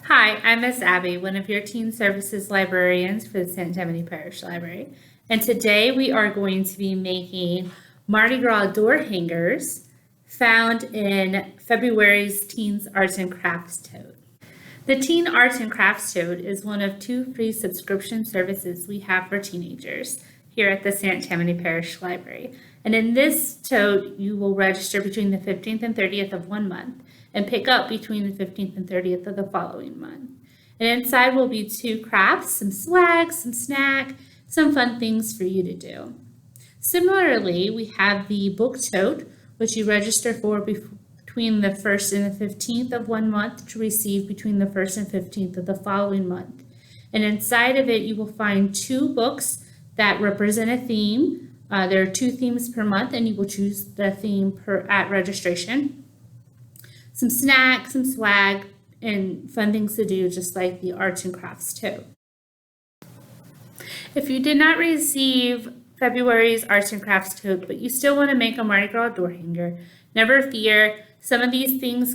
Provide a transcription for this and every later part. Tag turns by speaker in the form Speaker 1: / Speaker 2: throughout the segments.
Speaker 1: Hi, I'm Miss Abby, one of your Teen Services librarians for the San Tammany Parish Library. And today we are going to be making Mardi Gras door hangers found in February's Teens Arts and Crafts Tote. The Teen Arts and Crafts Tote is one of 2 free subscription services we have for teenagers here at the San Tammany Parish Library. And in this tote, you will register between the 15th and 30th of one month and pick up between the 15th and 30th of the following month. And inside will be 2 crafts, some swag, some snack, some fun things for you to do. Similarly, we have the book tote, which you register for between the 1st and the 15th of one month to receive between the 1st and 15th of the following month. And inside of it, you will find 2 books that represent a theme. There are 2 themes per month, and you will choose the theme at registration. Some snacks, some swag, and fun things to do, just like the arts and crafts tote. If you did not receive February's arts and crafts tote, but you still want to make a Mardi Gras door hanger, never fear. Some of these things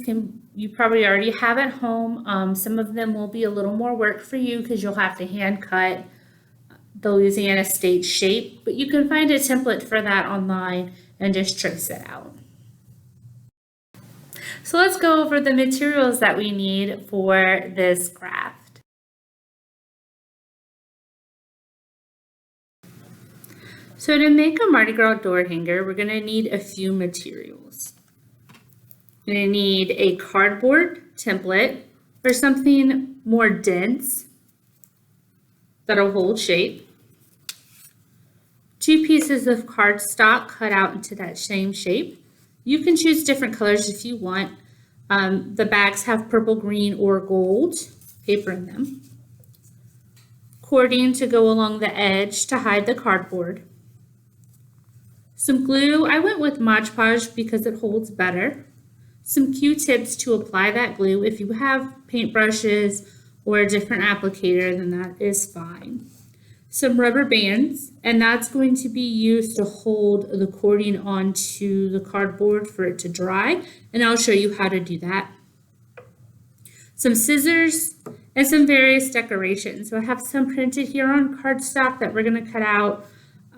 Speaker 1: you probably already have at home. Some of them will be a little more work for you because you'll have to hand cut the Louisiana state shape, but you can find a template for that online and just trace it out. So let's go over the materials that we need for this craft. So to make a Mardi Gras door hanger, we're going to need a few materials. We're going to need a cardboard template or something more dense that'll hold shape. 2 pieces of cardstock cut out into that same shape. You can choose different colors if you want. The bags have purple, green, or gold paper in them. Cording to go along the edge to hide the cardboard. Some glue. I went with Mod Podge because it holds better. Some Q-tips to apply that glue. If you have paintbrushes or a different applicator, then that is fine. Some rubber bands, and that's going to be used to hold the cording onto the cardboard for it to dry, and I'll show you how to do that. Some scissors and some various decorations. So I have some printed here on cardstock that we're going to cut out.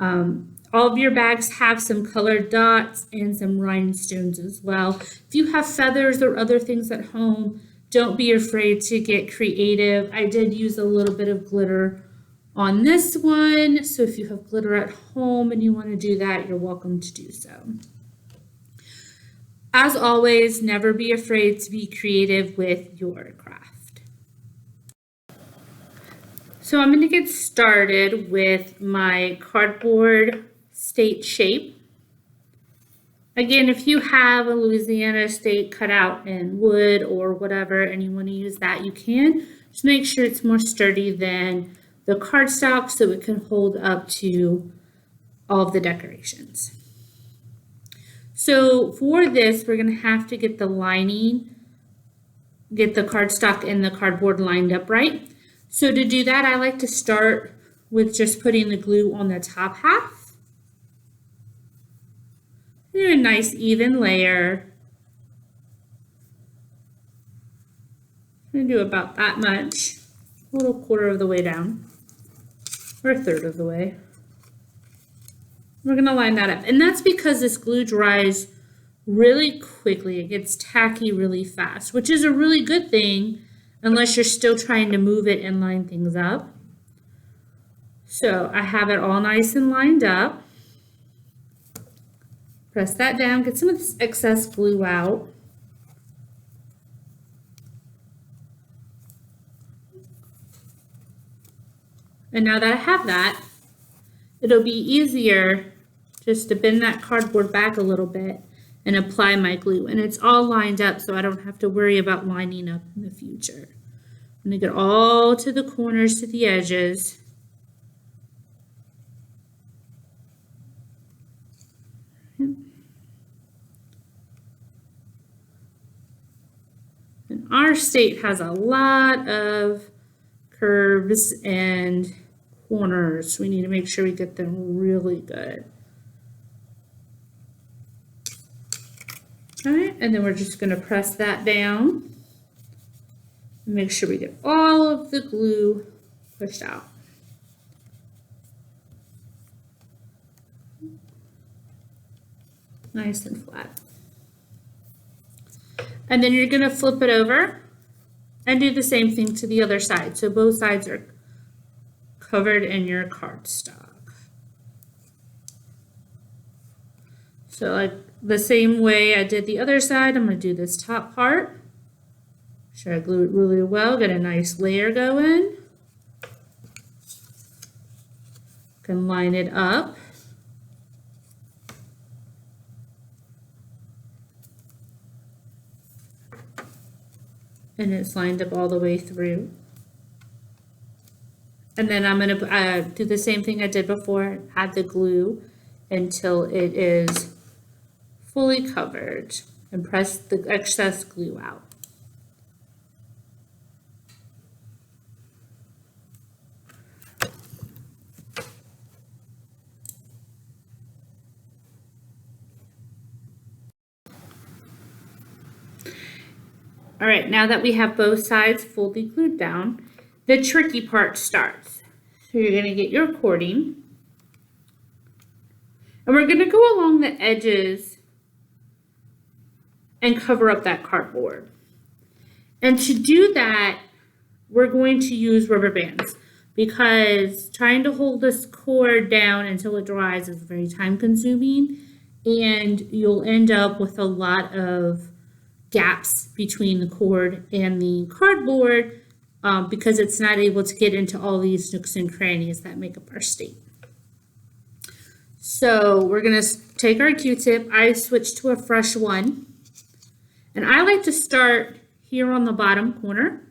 Speaker 1: All of your bags have some colored dots and some rhinestones as well. If you have feathers or other things at home, don't be afraid to get creative. I did use a little bit of glitter on this one, so if you have glitter at home and you want to do that, you're welcome to do so. As always, never be afraid to be creative with your craft. So I'm going to get started with my cardboard state shape. Again, if you have a Louisiana state cut out in wood or whatever and you want to use that, you can. Just make sure it's more sturdy than the cardstock so it can hold up to all of the decorations. So for this, we're going to have to get the lining, get the cardstock and the cardboard lined up right. So to do that, I like to start with just putting the glue on the top half. Do a nice even layer. I'm going to do about that much, a little quarter of the way down. Or a third of the way. We're going to line that up. And that's because this glue dries really quickly. It gets tacky really fast, which is a really good thing unless you're still trying to move it and line things up. So I have it all nice and lined up. Press that down, get some of this excess glue out. And now that I have that, it'll be easier just to bend that cardboard back a little bit and apply my glue. And it's all lined up so I don't have to worry about lining up in the future. I'm going to get all to the corners, to the edges. And our state has a lot of curves and corners. We need to make sure we get them really good. All right, and then we're just going to press that down. Make sure we get all of the glue pushed out. Nice and flat. And then you're going to flip it over and do the same thing to the other side. So both sides are covered in your cardstock. So like the same way I did the other side, I'm going to do this top part. Sure I glue it really well, get a nice layer going. Can line it up. And it's lined up all the way through. And then I'm going to do the same thing I did before, add the glue until it is fully covered and press the excess glue out. All right, now that we have both sides fully glued down, the tricky part starts. So you're going to get your cording, and we're going to go along the edges and cover up that cardboard. And to do that, we're going to use rubber bands because trying to hold this cord down until it dries is very time consuming, and you'll end up with a lot of gaps between the cord and the cardboard because it's not able to get into all these nooks and crannies that make up our state. So we're going to take our Q-tip. I switched to a fresh one. And I like to start here on the bottom corner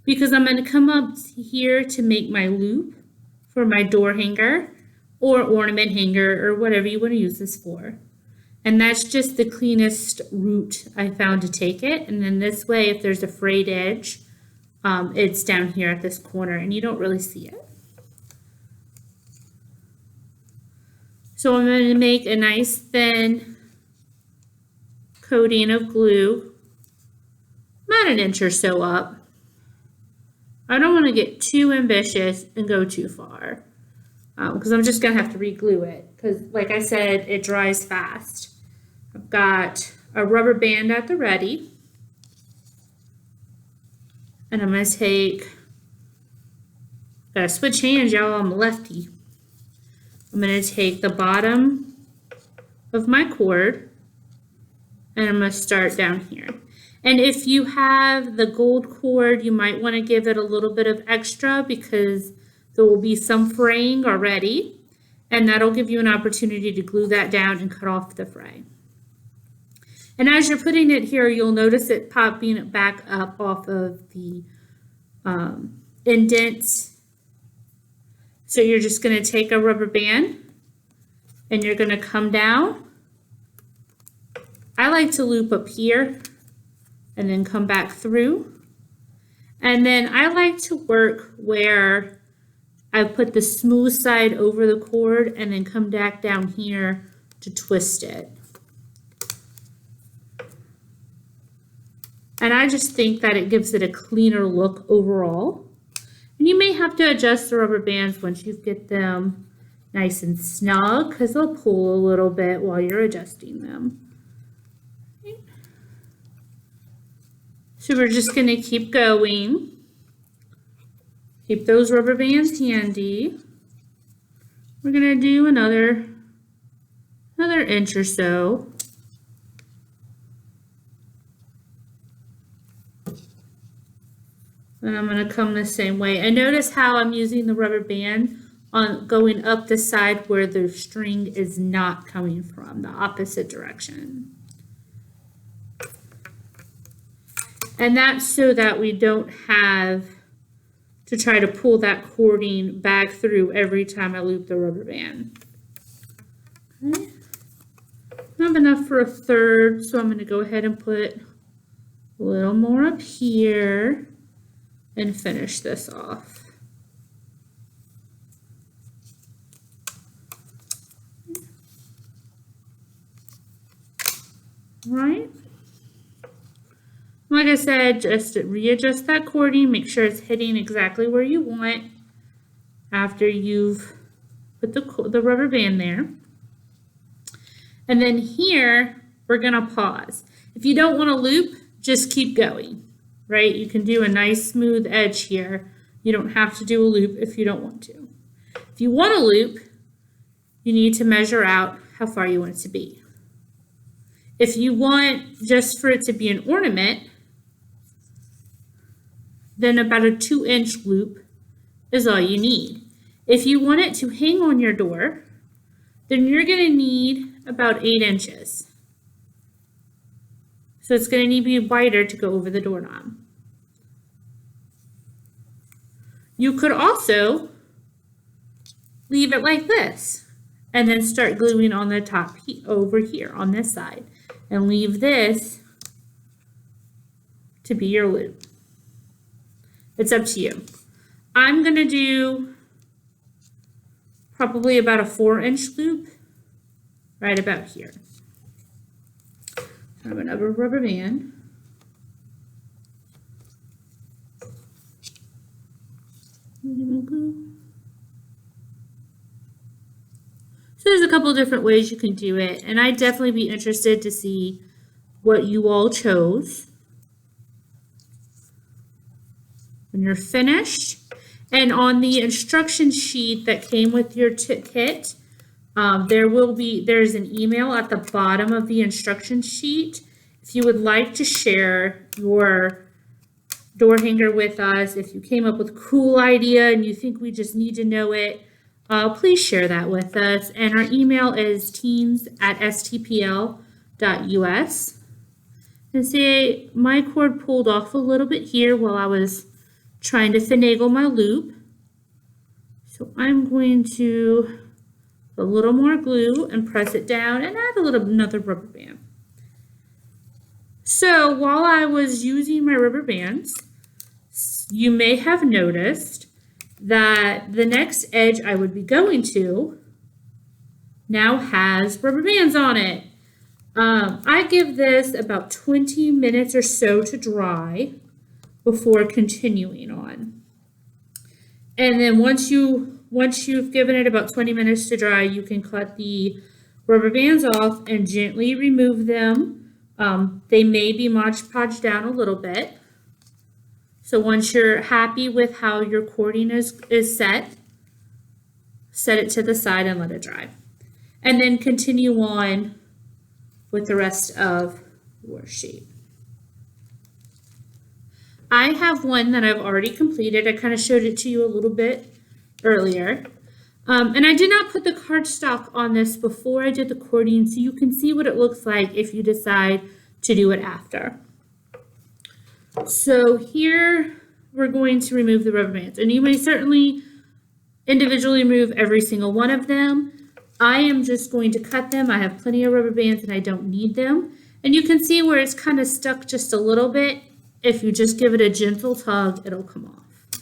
Speaker 1: because I'm going to come up here to make my loop for my door hanger or ornament hanger or whatever you want to use this for. And that's just the cleanest route I found to take it. And then this way, if there's a frayed edge, it's down here at this corner and you don't really see it. So I'm going to make a nice thin coating of glue, about an inch or so up. I don't want to get too ambitious and go too far because I'm just going to have to re-glue it because, like I said, it dries fast. I've got a rubber band at the ready. And I'm going to take, gotta switch hands, y'all, I'm a lefty. I'm going to take the bottom of my cord and I'm going to start down here. And if you have the gold cord, you might want to give it a little bit of extra because there will be some fraying already. And that'll give you an opportunity to glue that down and cut off the fray. And as you're putting it here, you'll notice it popping back up off of the indents. So you're just going to take a rubber band and you're going to come down. I like to loop up here and then come back through. And then I like to work where I put the smooth side over the cord and then come back down here to twist it. And I just think that it gives it a cleaner look overall. And you may have to adjust the rubber bands once you get them nice and snug because they'll pull a little bit while you're adjusting them. So we're just going to keep going. Keep those rubber bands handy. We're going to do another inch or so. And I'm going to come the same way. And notice how I'm using the rubber band on going up the side where the string is not coming from, the opposite direction. And that's so that we don't have to try to pull that cording back through every time I loop the rubber band. Okay. I have enough for a third, so I'm going to go ahead and put a little more up here and finish this off. Right. Like I said, just readjust that cording, make sure it's hitting exactly where you want after you've put the rubber band there. And then here, we're gonna pause. If you don't want to loop, just keep going, right? You can do a nice smooth edge here. You don't have to do a loop if you don't want to. If you want to loop, you need to measure out how far you want it to be. If you want just for it to be an ornament, then about a 2-inch loop is all you need. If you want it to hang on your door, then you're going to need about 8 inches. So it's going to need to be wider to go over the doorknob. You could also leave it like this and then start gluing on the top over here on this side and leave this to be your loop. It's up to you. I'm going to do probably about a 4-inch loop right about here. I have another rubber band. So there's a couple different ways you can do it, and I'd definitely be interested to see what you all chose when you're finished. And on the instruction sheet that came with your kit, there's an email at the bottom of the instruction sheet. If you would like to share your door hanger with us, if you came up with a cool idea and you think we just need to know it, please share that with us. And our email is teens@stpl.us. And say my cord pulled off a little bit here while I was trying to finagle my loop. So I'm going to put a little more glue and press it down and add another rubber band. So while I was using my rubber bands, you may have noticed that the next edge I would be going to now has rubber bands on it. I give this about 20 minutes or so to dry before continuing on. And then once you've given it about 20 minutes to dry, you can cut the rubber bands off and gently remove them. They may be Mod Podged down a little bit. So once you're happy with how your cording is set it to the side and let it dry. And then continue on with the rest of your shape. I have one that I've already completed. I kind of showed it to you a little bit earlier. And I did not put the cardstock on this before I did the cording, so you can see what it looks like if you decide to do it after. So here we're going to remove the rubber bands, and you may certainly individually remove every single one of them. I am just going to cut them. I have plenty of rubber bands and I don't need them. And you can see where it's kind of stuck just a little bit. If you just give it a gentle tug, it'll come off.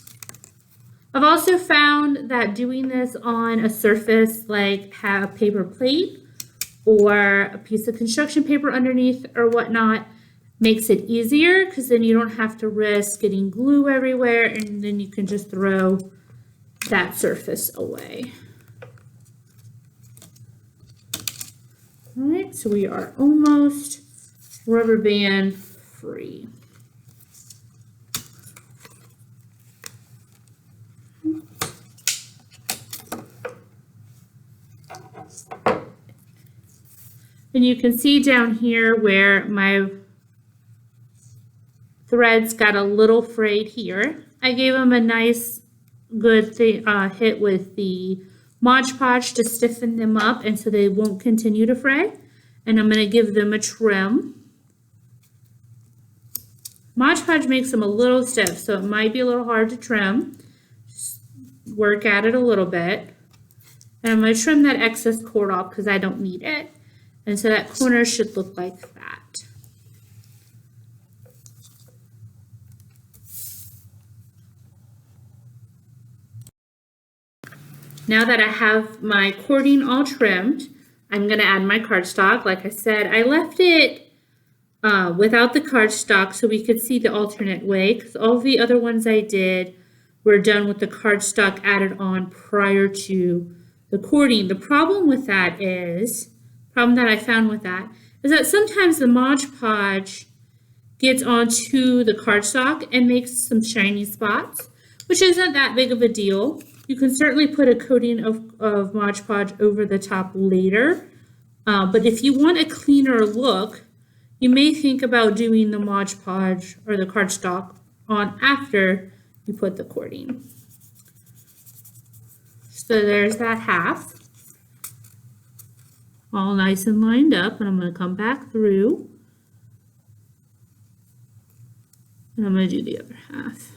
Speaker 1: I've also found that doing this on a surface like a paper plate or a piece of construction paper underneath or whatnot makes it easier, because then you don't have to risk getting glue everywhere, and then you can just throw that surface away. All right, so we are almost rubber band free. And you can see down here where my threads got a little frayed here. I gave them a nice good hit with the Mod Podge to stiffen them up and so they won't continue to fray. And I'm going to give them a trim. Mod Podge makes them a little stiff, so it might be a little hard to trim. Just work at it a little bit. And I'm going to trim that excess cord off because I don't need it. And so that corner should look like that. Now that I have my cording all trimmed, I'm going to add my cardstock. Like I said, I left it without the cardstock so we could see the alternate way, because all the other ones I did were done with the cardstock added on prior to the cording. The problem that I found with that is that sometimes the Mod Podge gets onto the cardstock and makes some shiny spots, which isn't that big of a deal. You can certainly put a coating of Mod Podge over the top later, but if you want a cleaner look, you may think about doing the Mod Podge or the cardstock on after you put the cording. So there's that half, all nice and lined up, and I'm going to come back through, and I'm going to do the other half.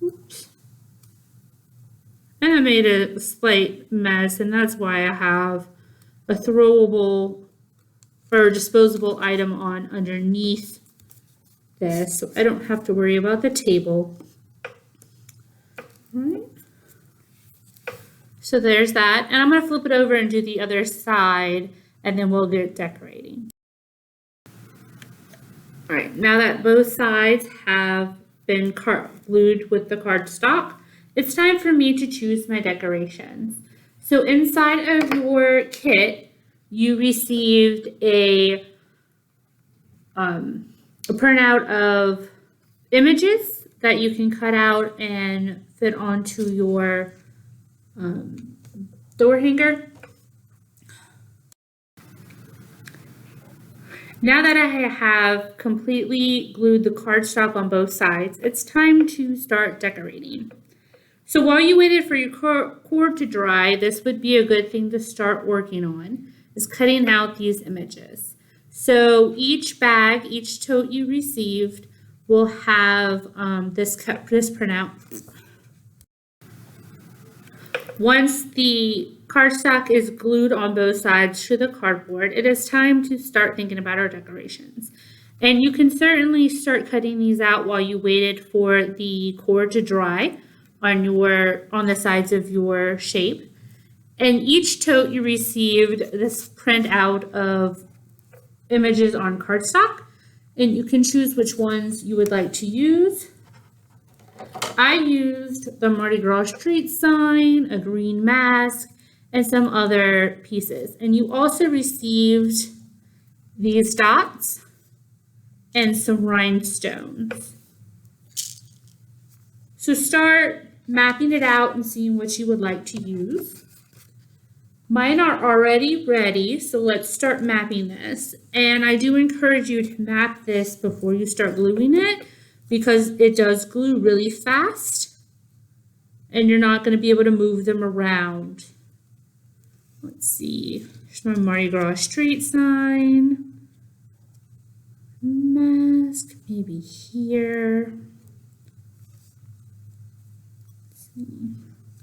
Speaker 1: Oops. And I made a slight mess, and that's why I have a throwable or disposable item on underneath this, so I don't have to worry about the table. All right. So there's that, and I'm going to flip it over and do the other side, and then we'll get decorating. All right, now that both sides have been glued with the cardstock, it's time for me to choose my decorations. So inside of your kit, you received a printout of images that you can cut out and fit onto your door hanger. Now that I have completely glued the cardstock on both sides, it's time to start decorating. So while you waited for your cord to dry, this would be a good thing to start working on, is cutting out these images. So each bag, each tote you received will have this printout. Once the cardstock is glued on both sides to the cardboard, it is time to start thinking about our decorations. And you can certainly start cutting these out while you waited for the cord to dry on the sides of your shape. And each tote you received this printout of images on cardstock, and you can choose which ones you would like to use. I used the Mardi Gras street sign, a green mask, and some other pieces. And you also received these dots and some rhinestones. So start mapping it out and seeing what you would like to use. Mine are already ready, so let's start mapping this. And I do encourage you to map this before you start gluing it, because it does glue really fast and you're not going to be able to move them around. Let's see, here's my Mardi Gras street sign, mask, maybe here. Let's see.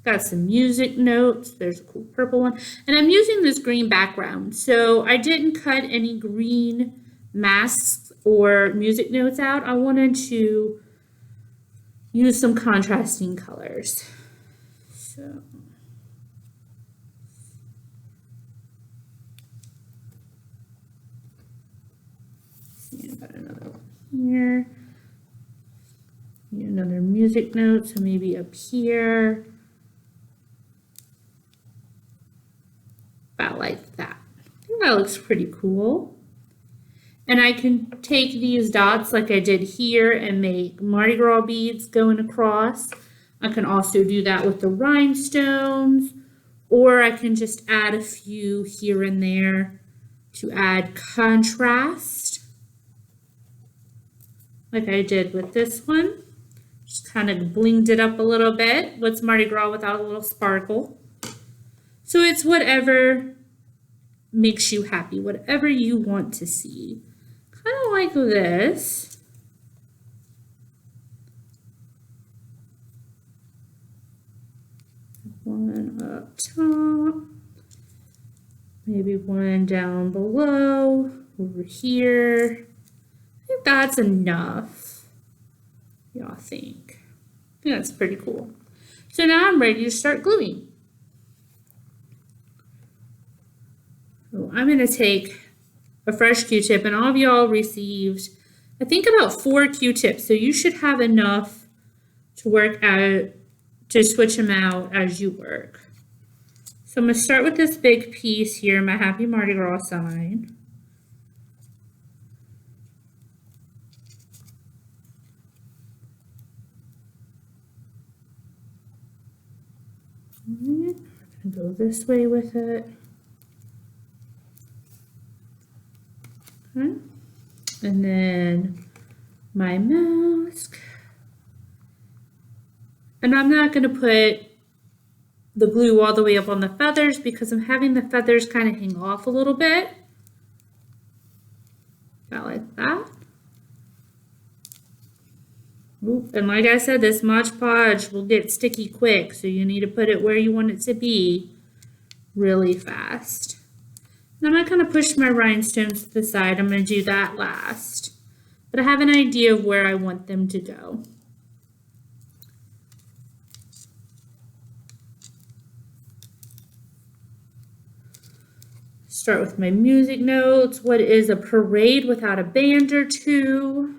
Speaker 1: Got some music notes. There's a cool purple one. And I'm using this green background. So I didn't cut any green masks or music notes out. I wanted to use some contrasting colors. So see, I've got another one here. Need another music note, so maybe up here. About like that. I think that looks pretty cool. And I can take these dots like I did here and make Mardi Gras beads going across. I can also do that with the rhinestones, or I can just add a few here and there to add contrast, like I did with this one. Just kind of blinged it up a little bit. What's Mardi Gras without a little sparkle? So it's whatever makes you happy, whatever you want to see. Kind of like this. One up top, maybe one down below, over here. I think that's enough. Y'all think? think that's pretty cool. So now I'm ready to start gluing. So I'm going to take a fresh Q-tip, and all of y'all received, I think, about 4 Q-tips. So you should have enough to work out, to switch them out as you work. So I'm going to start with this big piece here, my Happy Mardi Gras sign. I'm going to go this way with it. Okay. And then my mask. And I'm not going to put the glue all the way up on the feathers because I'm having the feathers kind of hang off a little bit. About like that. Ooh, and like I said, this Mod Podge will get sticky quick, so you need to put it where you want it to be really fast. And I'm not going to push my rhinestones to the side. I'm going to do that last. But I have an idea of where I want them to go. Start with my music notes. What is a parade without a band or two?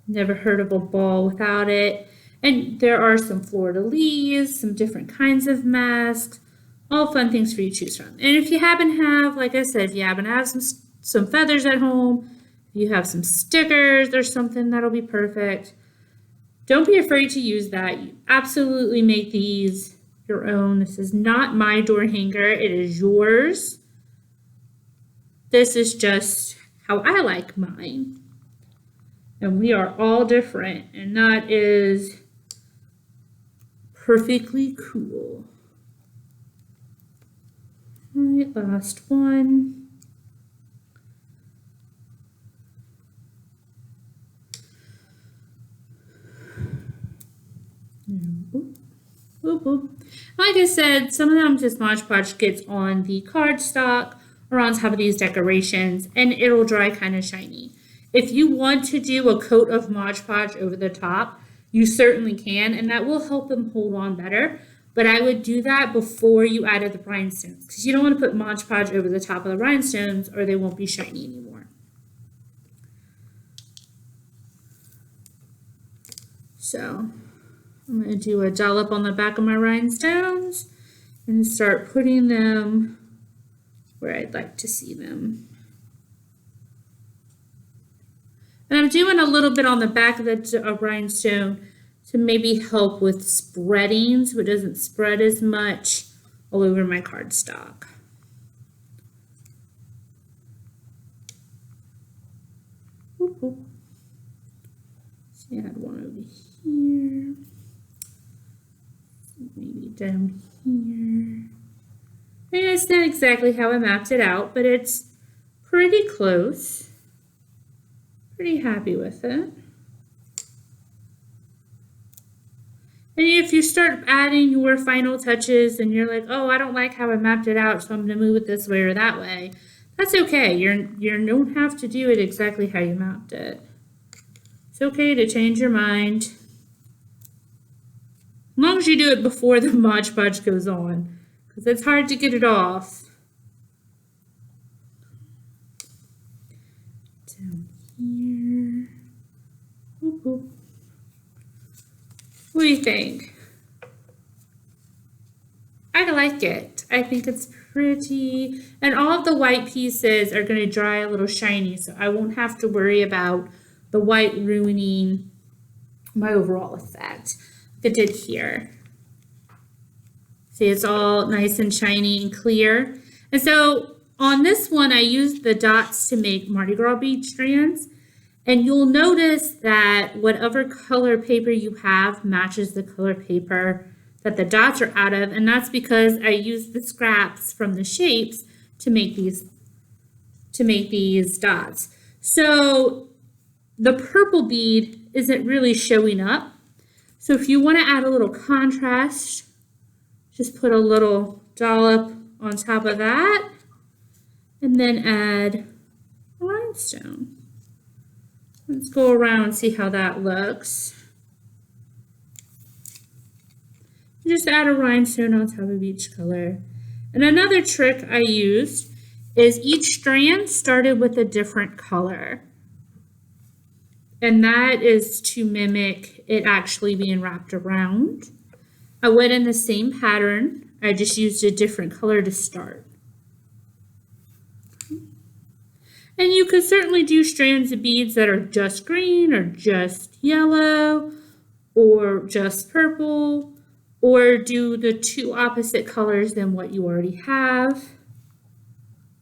Speaker 1: Never heard of a ball without it. And there are some fleur-de-lis, some different kinds of masks, all fun things for you to choose from. And if you happen to have, like I said, if you happen to have some feathers at home, if you have some stickers or something, that'll be perfect. Don't be afraid to use that. You absolutely make these your own. This is not my door hanger. It is yours. This is just how I like mine. And we are all different, and that is perfectly cool. All right, last one. Boop, boop, boop. Like I said, some of them just Mod Podge gets on the cardstock or on top of these decorations, and it'll dry kind of shiny. If you want to do a coat of Mod Podge over the top, you certainly can, and that will help them hold on better. But I would do that before you added the rhinestones, because you don't want to put Mod Podge over the top of the rhinestones or they won't be shiny anymore. So I'm going to do a dollop on the back of my rhinestones and start putting them where I'd like to see them. And I'm doing a little bit on the back of the rhinestone to maybe help with spreading so it doesn't spread as much all over my cardstock. Whoop, whoop. See, I had one over here. Maybe down here. And it's not exactly how I mapped it out, but it's pretty close. Pretty happy with it. And if you start adding your final touches and you're like, oh, I don't like how I mapped it out, so I'm going to move it this way or that way, that's okay. You don't have to do it exactly how you mapped it. It's okay to change your mind. As long as you do it before the Mod Podge goes on, because it's hard to get it off. Down here. Whoop, whoop. What do you think? I like it. I think it's pretty. And all of the white pieces are going to dry a little shiny, so I won't have to worry about the white ruining my overall effect. Like I did here. See, it's all nice and shiny and clear. And so on this one, I used the dots to make Mardi Gras bead strands. And you'll notice that whatever color paper you have matches the color paper that the dots are out of. And that's because I used the scraps from the shapes to make these dots. So the purple bead isn't really showing up. So if you want to add a little contrast, just put a little dollop on top of that and then add a rhinestone. Let's go around and see how that looks. Just add a rhinestone on top of each color. And another trick I used is each strand started with a different color. And that is to mimic it actually being wrapped around. I went in the same pattern. I just used a different color to start. And you could certainly do strands of beads that are just green or just yellow or just purple, or do the two opposite colors than what you already have.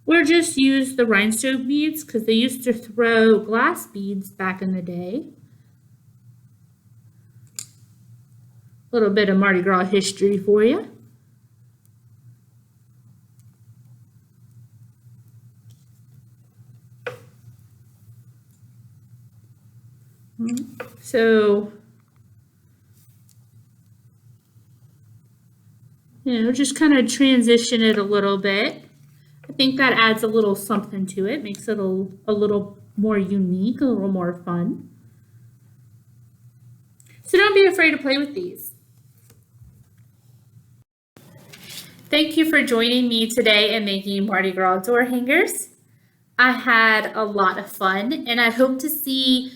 Speaker 1: Or just use the rhinestone beads because they used to throw glass beads back in the day. A little bit of Mardi Gras history for you. So, just kind of transition it a little bit. I think that adds a little something to it, makes it a little more unique, a little more fun. So don't be afraid to play with these. Thank you for joining me today in making Mardi Gras door hangers. I had a lot of fun, and I hope to see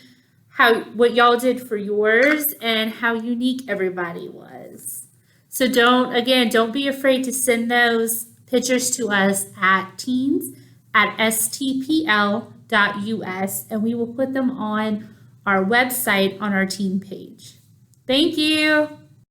Speaker 1: what y'all did for yours and how unique everybody was. So don't be afraid to send those pictures to us at teens@stpl.us, and we will put them on our website on our teen page. Thank you.